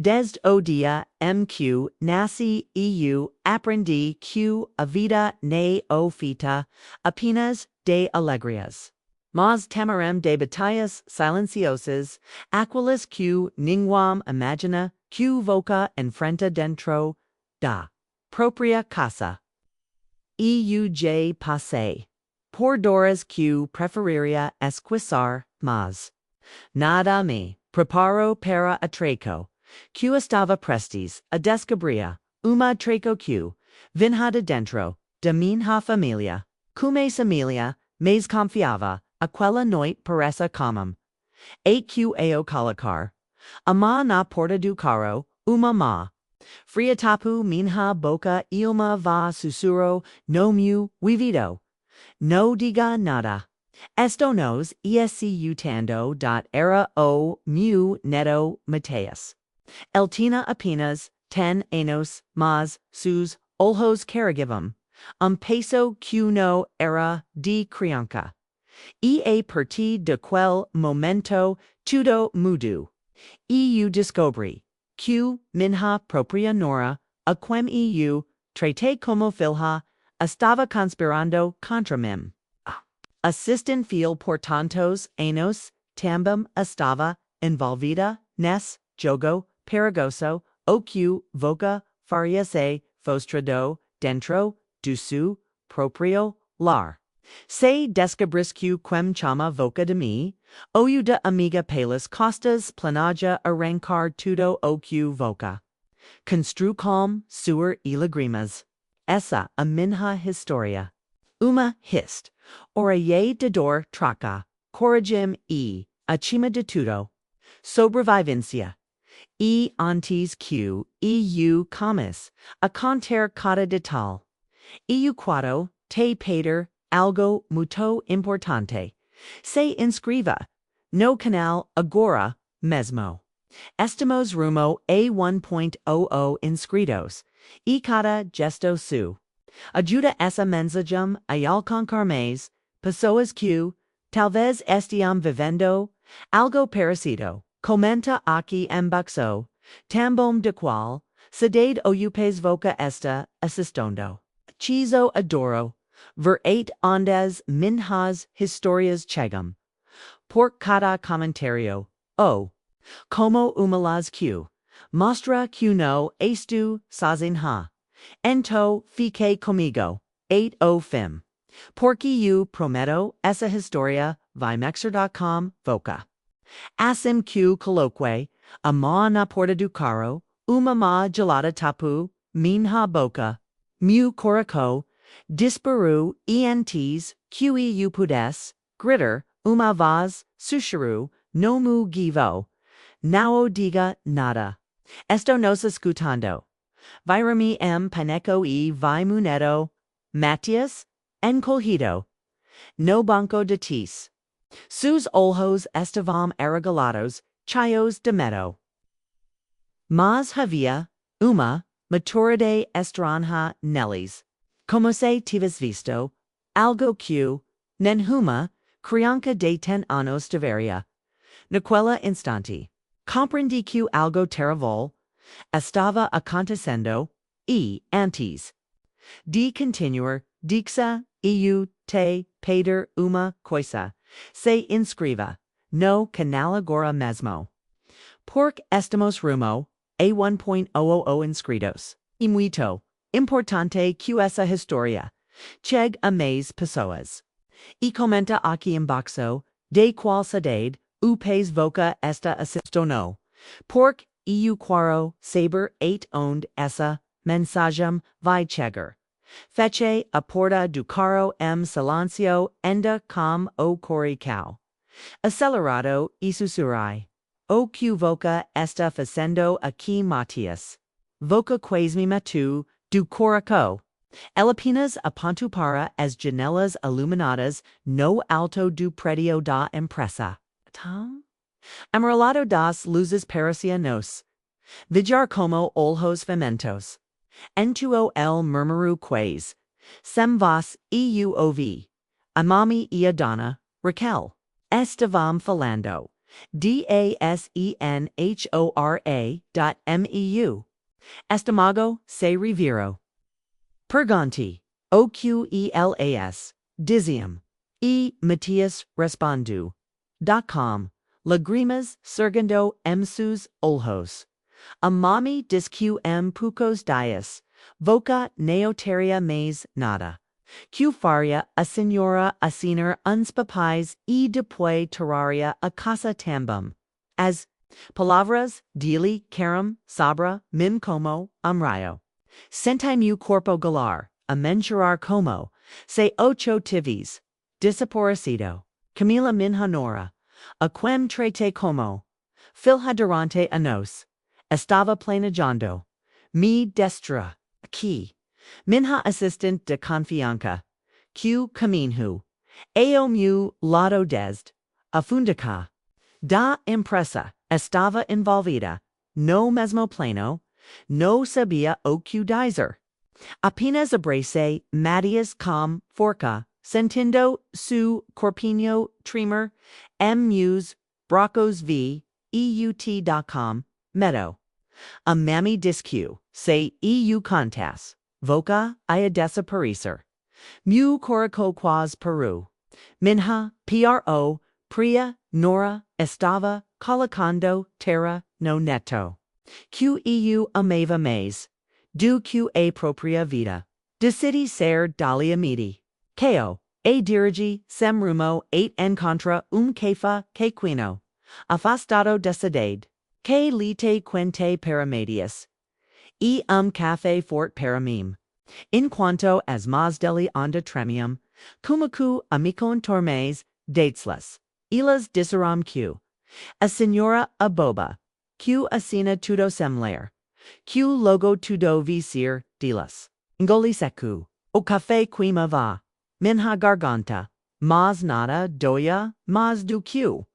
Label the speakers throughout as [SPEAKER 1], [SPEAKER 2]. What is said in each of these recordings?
[SPEAKER 1] Desde o dia MQ nasce EU aprendi que a vida nem o fita apenas de alegrias. Mas temerem de batalhas silenciosas, aquelas que ninguém imagina que voca enfrenta dentro da própria casa. EUJ passei. Por Doras que preferiria esquecer, mas nada me preparo para atraco, que estava prestes a descobrir uma atraco que vinha de dentro da minha família, como família, mas confiava aquela noite por essa comum. E que eu colocar ama na porta do carro, uma má. Fria tapu minha boca e uma va sussurro no meu ouvido. No diga nada. Esto nos escutando era o meu neto Mateus. Él tinha apenas 10 anos, mas sus olhos carregavam peso que no era de criança. E a partir de quel momento tudo mudou. E eu descobri que minha própria nora, a quem eu tratei como filha, estava conspirando contra mim. Assistant fiel por tantos anos, também estava envolvida nesse jogo perigoso o que voca faria se fostrado dentro do seu próprio lar. Se descobrisque quem chama voca de mim, da amiga pelas costas planaja arrancar tudo o que voca. Constru com suor e lágrimas. Essa a minha história. Uma hist. Ora de dor traca. Coragem e, acima de tudo. Sobrevivência. E antes que eu comes a contar cada detalhe. Eu quado te pedir algo muito importante. Se inscreva no canal agora mesmo. Estamos rumo a 1.00 inscritos. E cada gesto su ajuda essa mensagem a alcançar mais pessoas que talvez estejam vivendo algo parecido. Comenta aqui embaixo também de qual cidade ou país voca esta assistindo. Chizo adoro ver ondas minhas histórias chegam. Por cada comentário, como umalas que mostra que no estou sozinha. Ento fique comigo. O fim. Porque eu prometo essa história vai mexer.com voca. Assim que coloque a mão na porta do carro, uma má gelada tapu minha boca. Meu coração disparu antes que eu pudesse gritar uma voz sussurro no meu givo. Não diga nada. Estou nos escutando. Vai-me paneco e vai muneto. Matias, encolhido. No banco de tis. Sus olhos estavam arregalados, cheios de medo. Mas havia uma maturidade estranha neles. Como se tivesse visto algo que nenhuma criança de 10 anos deveria. Naquela instante, compreendi que algo terrível estava acontecendo e antes de continuar, dixa eu te pedir uma coisa. Se inscreva no canal agora mesmo. Porque estamos rumo a 1.00 inscritos. E muito importante que essa história chegue a mais pessoas. E comenta aqui embaixo de qual cidade o país voca esta assistindo. Porque eu quero saber onde essa mensagem vai chegar. Feche a porta do carro silencio enda com o coração acelerado e sussurrai. O que voca está fazendo aqui Matias? Voca quase matu do coração. Ela apenas apontou para as janelas iluminadas no alto do prédio da empresa. Tom? Amarelado das luzes parecia nos vigiar como olhos famintos. Entuo el murmuru quais. Sem voz e ouvi. A mami e a dona, Raquel. Estavam falando dasenhora.meu. Estamago se reviro. Purganti, OQELAS, Dizium, Matthias Respondu. .com, Lagrimas Sergando Msus Olhos. Amami disque pucos dias, voca neoteria mais nada. Q faria a senhora asiner unspapais depois terraria a casa tambum. As palavras dili carum sabra mim como amrayo. Sentai mu corpo galar, a mensurar como, se ocho tivis, disaporicido, Camila minha nora, aquem trete como, filha durante anos, estava planejando, mi destra, aqui, minha assistant de confiança, q caminho, eo mu lado desde, a fundica, da impressa, estava envolvida, no mesmo plano, no sabia o que dizer. Apenas abrace Matias com forca, sentindo su corpinho tremer, muse, brocos v, eut.com, meadow. A mami disque, se eu contas, voca ia desaparecer. Mu coraco quas Peru. Minha, pro, pria, nora, estava, colocando, terra, no netto. Qeu amava mais. Do qa propria vida. Decidi ser dalia midi. Ko, a dirigi, sem rumo, eight en contra, kefa, que quino. Afastado decidade. Que lite quente paramedius. Cafe fort paramim. In quanto as mas deli onda tremium, cumacu amicon tormes, datesless. Ilas diseram q. A senhora aboba. Q asina tudo semler. Q logo tudo visir dilas. Ngoli secu. O café quima va. Minha garganta. Mas nada doya, mas do q.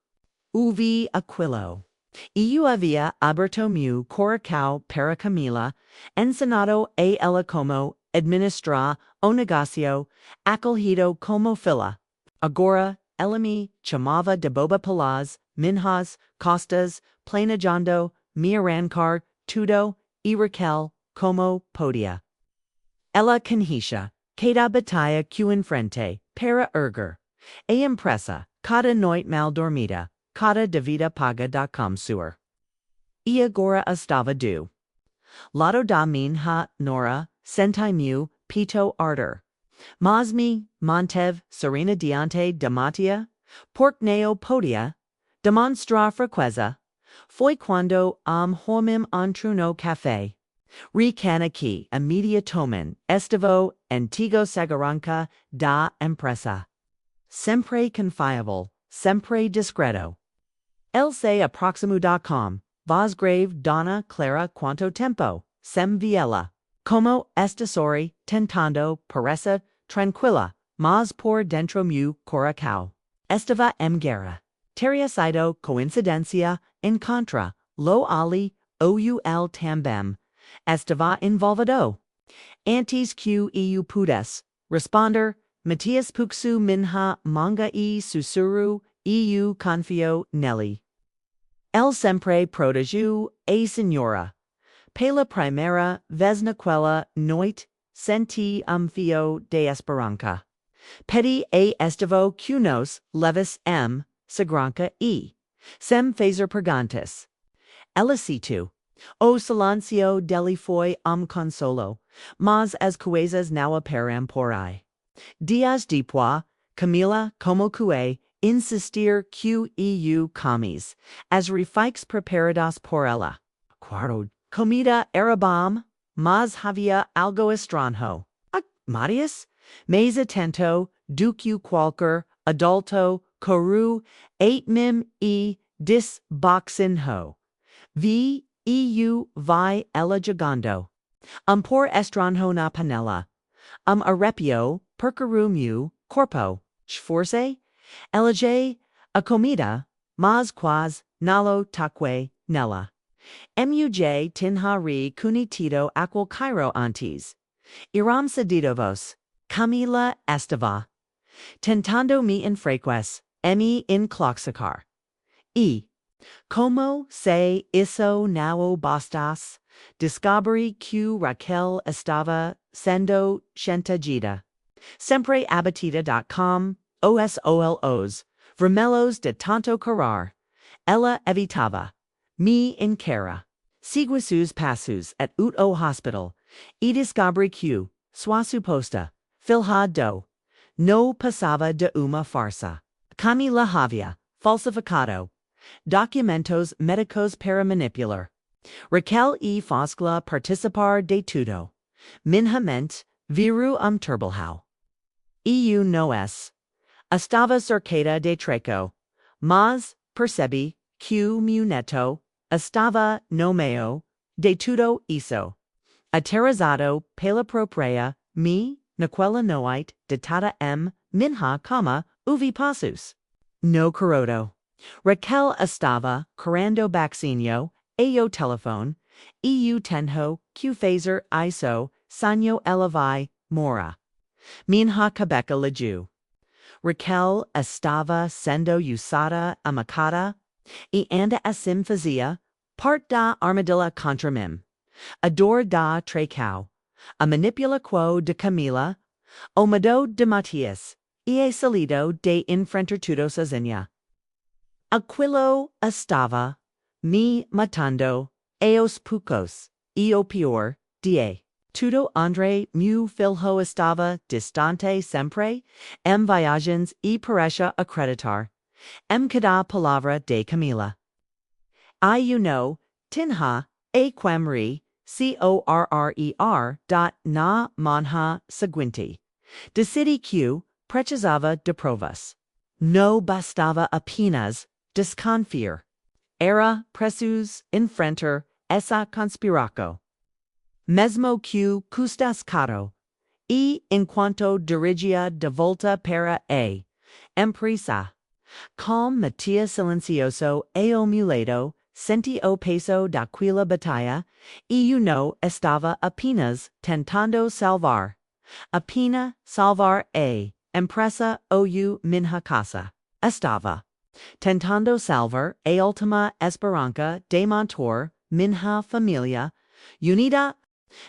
[SPEAKER 1] Uvi aquilo. Eu havia aberto mu coracao para Camila, ensinado a ela como administrar o negocio, acolhido como fila. Agora, ela me chamava de boba pelas, minhas, costas, planejando, me arrancar, tudo, e Raquel, como podia. Ela conhecia, cada batalha que enfrente, para erguer. A impressa, cada noite mal dormida, cada devida paga.com suer. E agora estava do. Lado da minha nora, sentai mu, pito ardor. Mas me, mantev, serena diante de matia, porc neo podia, demonstra frequeza, foi quando homem entru no café. Recana aqui, immediatomen, estivo, antigo seguranca da empresa. Sempre confiable, sempre discreto. El se aproximo.com, Vosgrave Donna Clara quanto tempo, sem viela. Como estasori, tentando, parece, tranquila, mas por dentro mu coracao. Estava guerra. Teria sido coincidencia, en contra, lo ali, oul também. Estava envolvido. Antes que eu pudes responder, Matias puxu minha manga e sussurro, eu confio nele. El sempre protegeu a senhora. Pela primeira vez naquela noite, senti fio de esperança. Pedi a estivo que nos levis segurança e, sem fazer perguntas. Elicito. O silencio dele foi consolo, mas as coisas não aparam por aí. Dias depois, Camila, como que insistir que eu comis, as refeições preparadas por ela. Quarto, comida era bom, mas havia algo estranho. Marius, mais atento do que qualquer adulto coru mim e disboxinho. Vi eu vai ela jogando. Por estranho na panela. Arrepio, percaru mu, corpo, esforce, elege, a comida, mas quas, nalo taque, nela. Muj tinhari kunitido aquel cairo antes. Iram sedidovos, Camila estava. Tentando me infreques, in cloxicar. E. Como se isso não bastas, descobri que Raquel estava sendo chantageada. Sempre abatida.com, OSOLOS, vermelhos de tanto chorar. Ela evitava. Me encara. Segui seus passos at o hospital. E descobri que, sua suposta, filha do. No passava de uma farsa. Camila havia, falsificado. Documentos médicos para manipular. Raquel e Foscla participar de tudo. Minhamente, viru turbilhau. Eu no es. Estava cercada de treco. Mas, percebi, que meu neto, estava no meio, de tudo isso. Aterrorizado pela propria, me, naquela noite, detada minha cama, uvi passos. No corodo. Raquel estava, correndo baixinho, eu telefone, eu tenho, que fazer isso, sanho ela vai, mora. Minha cabeca legiu. Raquel estava sendo usada amacada, e anda assim fazia, parte da armadilha contra mim. A dor da tracau, a manipula quo de Camila, o medo de Matias, e a salido de enfrentar tudo sozinha. Aquilo estava me matando, eos poucos, e o pior, die. Tudo Andre meu filho estava distante sempre, viagens e parecia acreditar, cada palavra de Camila. I know, tinha, a quamri, na manha seguinte. Decidi que, precisava de provas. No bastava apenas, desconfiar. Era presus enfrentar essa conspiraco. Mesmo que custas caro. E enquanto dirigia de volta para a empresa. Com Matias silencioso e o muleto, senti o peso daquela batalha, e no estava apenas tentando salvar. Apenas salvar a empresa ou minha casa. Estava tentando salvar a última esperança de manter minha família unida.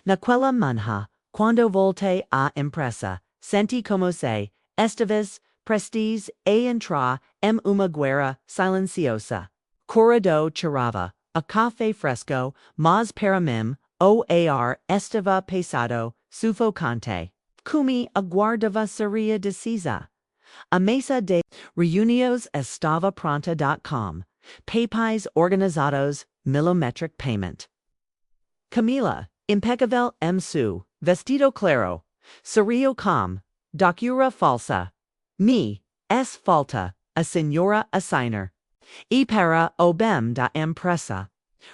[SPEAKER 1] Naquela manhã, quando voltei à empresa, senti como se estaves prestes a entrar uma guerra silenciosa. Corredor chorava, a café fresco, mas para mim, o ar estava pesado, sufocante. Como aguardava seria decisa. A mesa de reuniões estava pronta.com. Papéis organizados, millimetric payment. Camila, impecável su vestido claro, serio com, docura falsa. Me, es falta, a senhora assigner. E para o bem da empresa.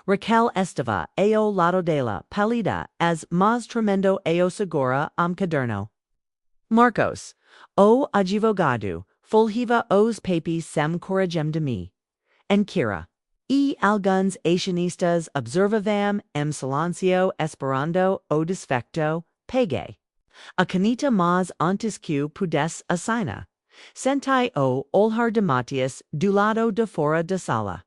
[SPEAKER 1] Raquel estava ao lado dela, pálida, as mas tremendo ao segura caderno. Marcos, o advogado, fulgiva os papéis sem coragem de mim. En Kira. E alguns acionistas observavam silencio esperando o desfecto, peguei. A canita mas antes que pudesse assignar. Sentai o olhar de Matias do lado de fora da sala.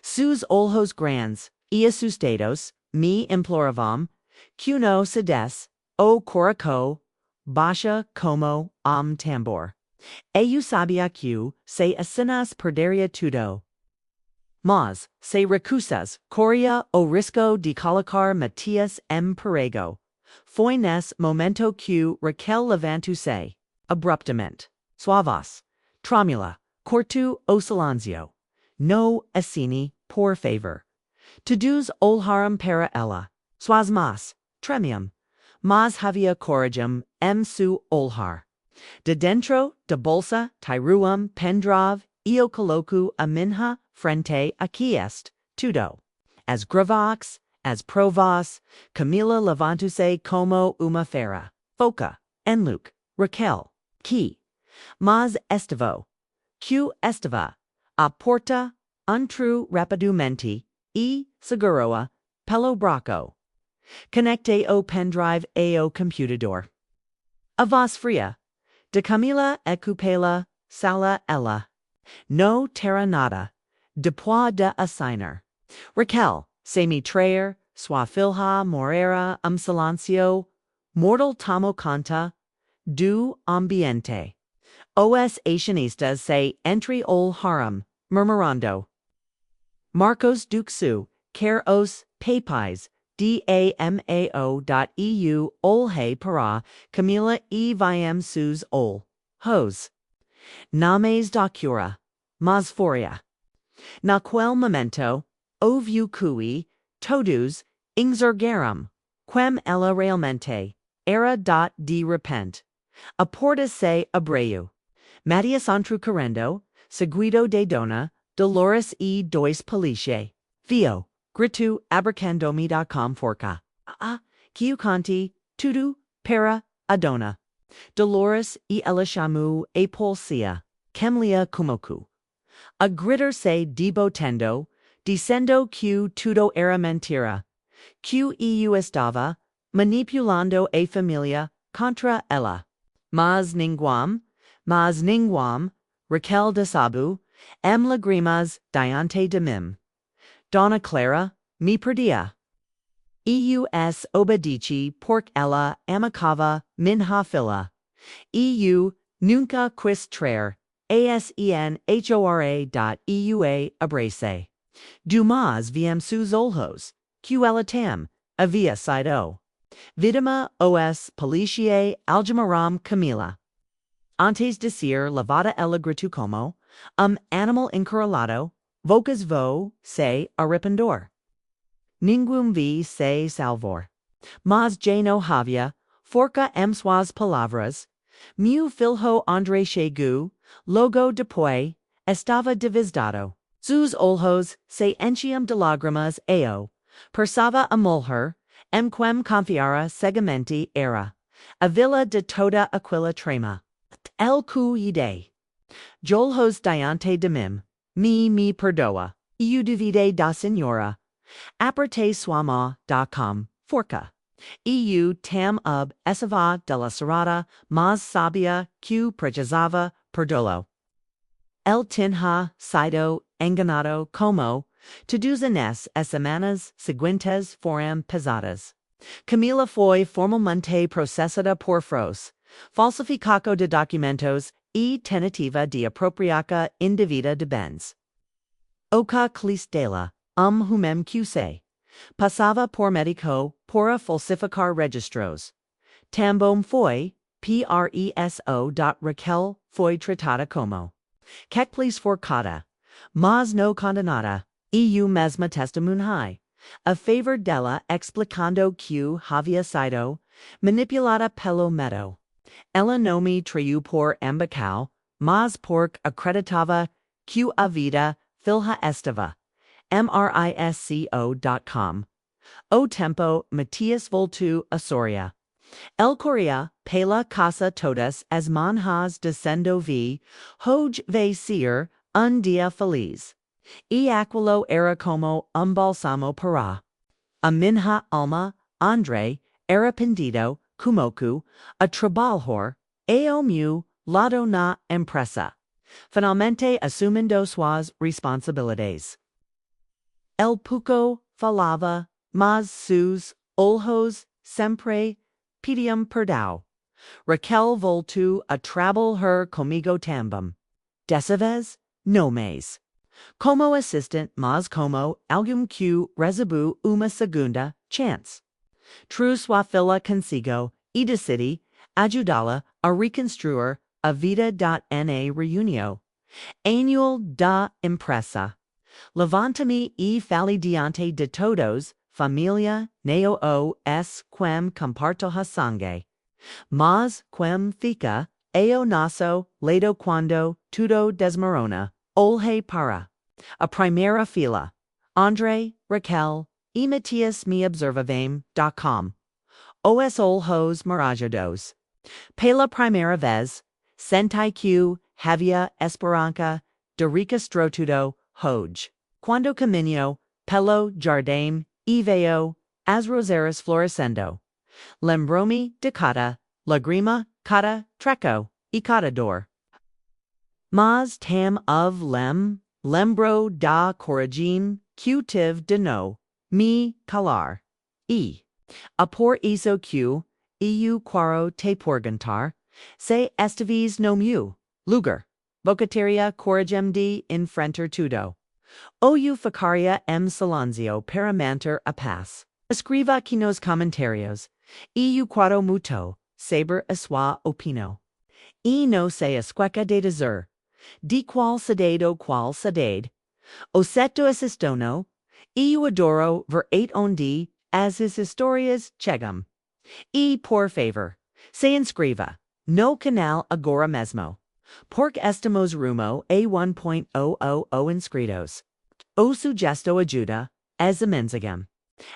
[SPEAKER 1] Sus olhos grandes e assustados me imploravam, que no cedesse, o coraco, baixa como tambor. Eu sabia que, se assinas perderia tudo. Mas, se recusas, corria o risco de colocar Matias perigo. Foi nesse momento que Raquel levantou-se, abruptamente, suavas, tremula, cortou o silêncio. No assini, por favor. Todos olharam para ela, suas mas, tremiam, mas havia coragem su olhar. De dentro da bolsa tiruam pendrive eu coloco a minha frente aqui est, tudo. As gravax, as provas, Camila levantou-se como uma fera, foca, en Luke, Raquel, que, mas estava, que estava, a porta, entrou rapidamente, e, seguroa, pelo braco. Conecte o pendrive ao computador. A voz fria, de Camila e Cupela, sala ela. No terra nada. Depois de assigner. Raquel, se me traer, sua filha morera silencio, mortal tamo canta, do ambiente. Os Asianistas se entre ol haram, murmurando. Marcos Duxu, care os papais, damao.eu olhe para, Camila e viam sus ol, hos. Names docura, masforia. Naquel momento, oviu cui, todos, exergaram, quem ella realmente, era de repente. Aporta se abreu. Matias antru querendo, seguido de dona, Dolores e dois police. Vio, gritu abracandomi.com forca. Kiu canti, tudo, para, adona. Dolores e ela chamu e polcia, Kemlia kumoku. A gritter se debotendo, dicendo que tudo era mentira. Que eu estava, manipulando a familia contra ela. Mas ninguam, Raquel de Sabu, lagrimas diante de mim. Dona Clara, me perdia. Eus obedici porc ella amicava minha fila. Nunca quis traer, asenhora.eua abrace. Dumas viam sus olhos, que ela tam, havia sido. Vidima os policiae algemaram Camila. Antes de ser lavada ela gritu como, animal encorralado, vocas vo se arrependor. Ninguém vi se salvor. Mas já no havia, forca suas palavras, meu filho André chegou, logo depois, estava devisdado. Sus olhos se enchiam de lágrimas persava a mulher, quem confiara cegamente era, a vila de toda aquela trema. El cuide. Jolhos diante de mim, me perdoa, eu duvide da senhora. Aperte suama.com, forca. Eu tam ob esava de la serrada, mas sabia que precisava perdolo. El tinha sido enganado como, todas as semanas seguintes foram pesadas. Camila foi formalmente processada por fros, falsificado de documentos e tentativa de apropriaca indevida de bens. Oca clistela, humem qse. Passava por médico para falsificar registros. Tambom foi, Raquel foi tratada como. Kekplis forcada, mas no condenada, eu mesma testemunhai, a favor dela explicando que havia sido manipulada pelo medo. Ela não me traiu por ambical, mas porque acreditava que a vida filha estava. mrisco.com. O tempo Matias voltou a Soria. El corria pela casa todas as manhas descendo vi, hoje vai ser dia feliz. E aquilo era como balsamo para. A minha alma, André, era pendido, kumoku, a trabalhor, o meu lado na empresa. Finalmente assumindo suas responsabilidades. El Puco falava, mas sus olhos sempre pediam perdão. Raquel voltou a trabalhar comigo também. Dessa vez, no mês. Como assistant, mas como alguém que recebeu uma segunda chance. True sua filha consigo e decidi ajudá-la a reconstruir a vida na reunião annual da empresa. Levanta-me e fale diante de todos, família, neo os quem comparto a sangue. Mas quem fica, eu nosso lado quando tudo desmorona, olhe para. A primeira fila. André, Raquel, e Matias me observavam.com. Os olhos marajados. Pela primeira vez, senti que havia esperança de reconstruir tudo hoje. Quando caminho pelo jardim e veo as roseiras florescendo. Lembrou-me de cada lagrima, cada treco e cada dor. Mas tam of lem lembro da coragem, que tive de no, me calar. E. A por isso que, eu quaro te perguntar, se estives no meu lugar, vocateria coragem de enfrentar tudo. Ou ficaria silêncio para manter a paz. Escreva aqui nos comentários. Eu quero muito saber a sua opinião. E não se esqueça de dizer de qual cidade ou qual cidade. O seto assistono. Eu adoro ver onde as histórias chegam. E por favor, se inscreva no canal agora mesmo. Porque estamos rumo a 1.000 inscritos. O sugesto ajuda as imensagam.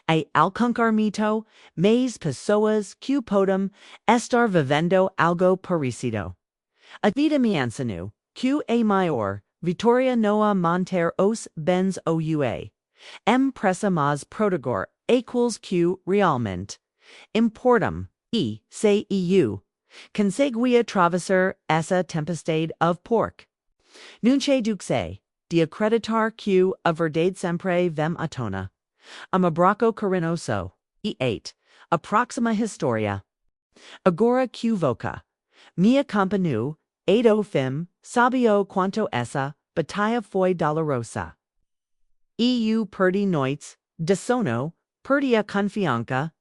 [SPEAKER 1] A alcançar mito, mais pessoas que podem estar vivendo algo parecido. A vida me ensinou que a maior vitória noa manter os bens oua. Pressa mas protegor equals que realmente importam e se eu conseguia atravessar essa tempestade of pork. Nunca duxe de acreditar que a verdade sempre vem à tona. Am abraco carinoso. E 8. A próxima história. Agora que voca. Minha companhia, Edo fim, sabio quanto essa, batalha foi dolorosa. Eu perdi noites, de sono, perdi a confiança,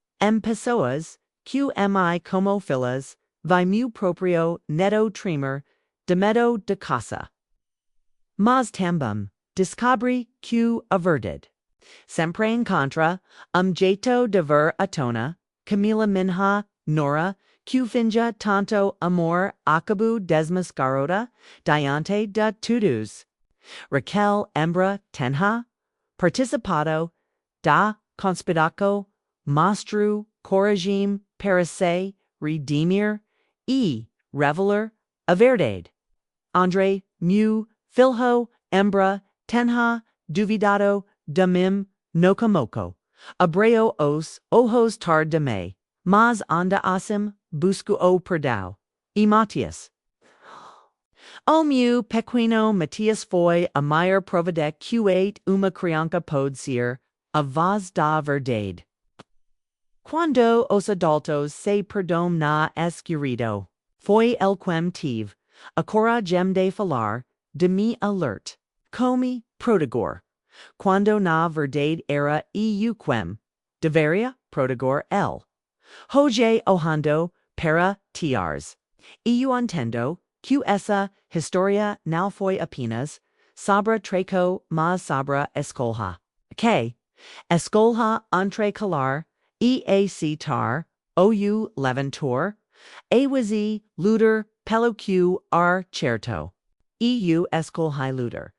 [SPEAKER 1] pessoas, que mi como filhas, vai meu próprio neto tremer, de medo de caça. Mas também, descobri que a verdade sempre encontra jeito de ver a tona, Camila Minha, Nora, que finja tanto amor acabo desmascarada, diante de todos. Raquel Embra Tenha, participado da conspiraco, mostru coragem para se redimir e revelar a verdade. Andre, Mu, Filho, Embra, Tenha, duvidado, de mim, nocamoco. Abreu os ojos tar de me, mas anda asim, busco o perdão. E Matias. O meu pequeno Matias foi a maior prova de que uma criança pode ser a voz da verdade. Quando os adultos se perdão na esquerdo, foi el quem tive a coragem de falar de mi alert, como protegor. Quando na verdade era eu quem deveria protegor el. Hoje ohando para tiars. Eu entendo que essa história não foi apenas sobre treco mas sobre escolha. Que escolha entre calar e aceitar ou levantar, awazi luder pelo que ar certo. Eu escolhi luder.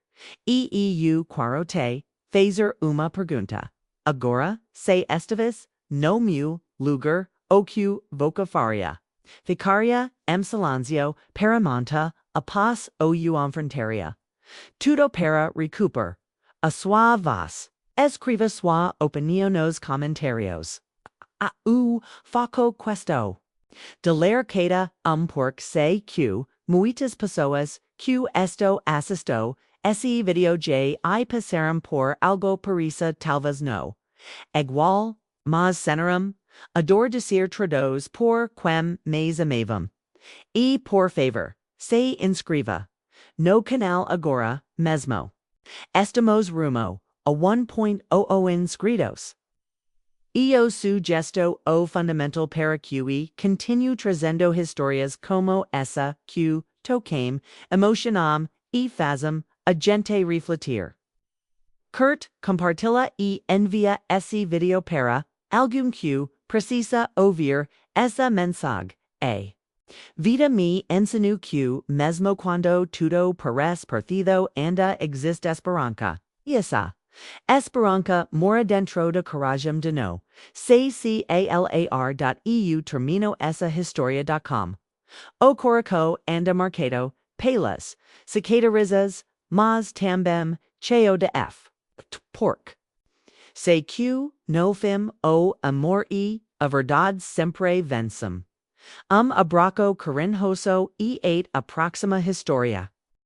[SPEAKER 1] E eu quarote fazer uma pergunta. Agora, se estives no meu lugar o que vocafaria. Ficaria silêncio para manter a paz ou enfrentaria. Tudo para recuperar a sua voz. Escreva sua opinião nos comentários. Faco questo. De ler cada porque sei que muitas pessoas que esto assisto esse vídeo já passaram por algo parecido talvez no. Igual, mas cenaram, ador dizer trados por quem mais amavam. E por favor, se inscreva no canal agora mesmo. Estamos rumo a 1.0 inscritos. Eu sugesto o fundamental para que continue trazendo histórias como essa que toquem, emocionam e fazem a gente refletir. Kurt compartilha e envia esse vídeo para alguém que precisa ouvir essa mensagem. Vida me ensinou que mesmo quando tudo parece perdido ainda existe esperança. E essa esperança mora dentro da coragem de no. calar.eu termino essa história.com. O coraco anda marcado pelas cicatrices, mas também cheio de pork. Sei que no fim o amor e a verdade sempre vencem. Abraco carinhoso e a próxima história.